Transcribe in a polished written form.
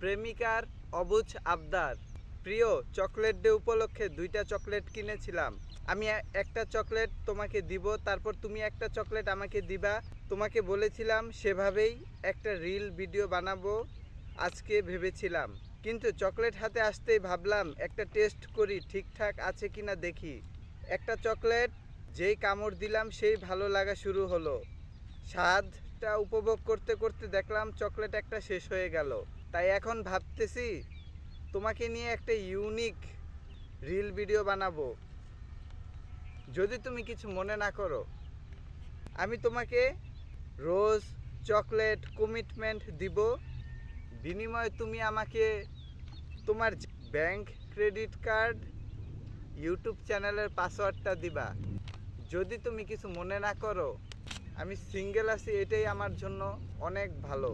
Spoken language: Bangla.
প্রেমিকার অবুঝ আবদার। প্রিয়, চকলেট ডে উপলক্ষে 2টা চকলেট কিনেছিলাম। আমি একটা চকলেট তোমাকে দিব, তারপর তুমি একটা চকলেট আমাকে দিবা। তোমাকে বলেছিলাম সেভাবেই একটা রিল ভিডিও বানাবো আজকে ভেবেছিলাম, কিন্তু চকলেট হাতে আসতেই ভাবলাম একটা টেস্ট করি ঠিকঠাক আছে কিনা দেখি। একটা চকলেট যেই কামড় দিলাম সেই ভালো লাগা শুরু হলো। স্বাদটা উপভোগ করতে করতে দেখলাম চকলেট একটা শেষ হয়ে গেল। তাই এখন ভাবতেছি তোমাকে নিয়ে একটা ইউনিক রিল ভিডিও বানাবো, যদি তুমি কিছু মনে না করো। আমি তোমাকে রোজ চকলেট কমিটমেন্ট দিব, বিনিময়ে তুমি আমাকে তোমার ব্যাংক ক্রেডিট কার্ড ইউটিউব চ্যানেলের পাসওয়ার্ডটা দিবা। যদি তুমি কিছু মনে না করো, আমি সিঙ্গেল আছি, এটাই আমার জন্য অনেক ভালো।